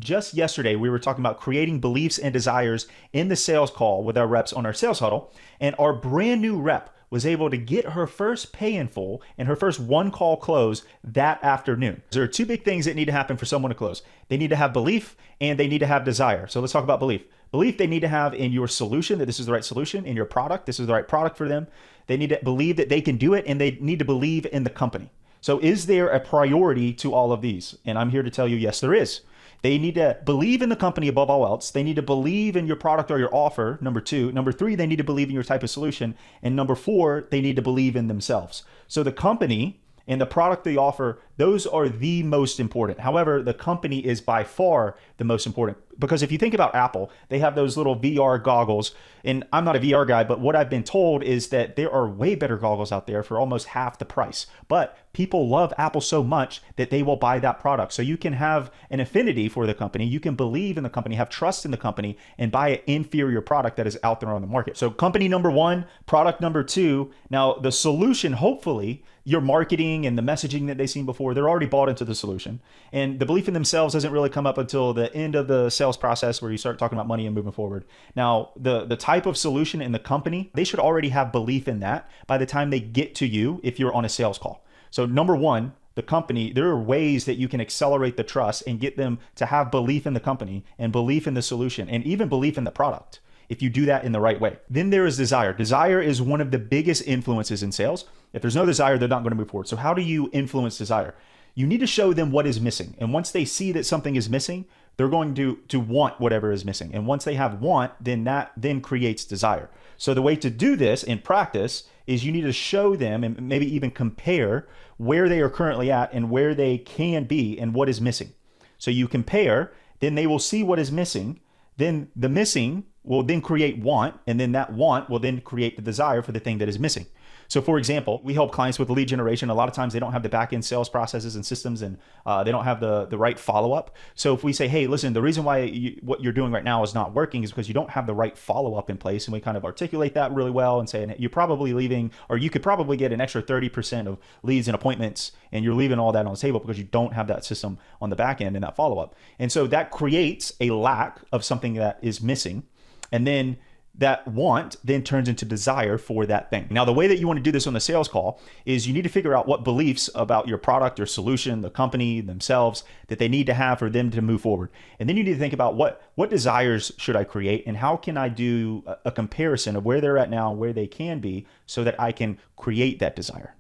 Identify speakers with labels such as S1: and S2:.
S1: just yesterday, we were talking about creating beliefs and desires in the sales call with our reps on our sales huddle. And our brand new rep was able to get her first pay in full and her first one call close that afternoon. There are two big things that need to happen for someone to close. They need to have belief and they need to have desire. So let's talk about belief. Belief they need to have in your solution, that this is the right solution, in your product, this is the right product for them. They need to believe that they can do it, and they need to believe in the company. So is there a priority to all of these? And I'm here to tell you, yes, there is. They need to believe in the company above all else. They need to believe in your product or your offer, number two. Number three, they need to believe in your type of solution. And number four, they need to believe in themselves. So the company and the product they offer, those are the most important. However, the company is by far the most important. Because if you think about Apple, they have those little VR goggles. And I'm not a VR guy, but what I've been told is that there are way better goggles out there for almost half the price. But people love Apple so much that they will buy that product. So you can have an affinity for the company. You can believe in the company, have trust in the company, and buy an inferior product that is out there on the market. So company number one, product number two. Now the solution, hopefully, your marketing and the messaging that they've seen before, they're already bought into the solution. And the belief in themselves doesn't really come up until the end of the sales process where you start talking about money and moving forward. Now, the type of solution in the company, they should already have belief in that by the time they get to you if you're on a sales call. So number one, the company, there are ways that you can accelerate the trust and get them to have belief in the company and belief in the solution and even belief in the product if you do that in the right way. Then there is desire. Desire is one of the biggest influences in sales. If there's no desire, they're not going to move forward. So how do you influence desire? You need to show them what is missing. And once they see that something is missing, they're going to want whatever is missing. And once they have want, then that then creates desire. So the way to do this in practice is you need to show them and maybe even compare where they are currently at and where they can be and what is missing. So you compare, then they will see what is missing. Then the missing will then create want, and then that want will then create the desire for the thing that is missing. So for example, we help clients with lead generation. A lot of times they don't have the back-end sales processes and systems, and they don't have the right follow-up. So if we say, hey, listen, the reason why what you're doing right now is not working is because you don't have the right follow-up in place. And we kind of articulate that really well and say, you're probably leaving, or you could probably get an extra 30% of leads and appointments, and you're leaving all that on the table because you don't have that system on the back end and that follow-up. And so that creates a lack of something that is missing. And then that want then turns into desire for that thing. Now, the way that you want to do this on the sales call is you need to figure out what beliefs about your product, your solution, the company, themselves, that they need to have for them to move forward. And then you need to think about what desires should I create and how can I do a comparison of where they're at now and where they can be so that I can create that desire.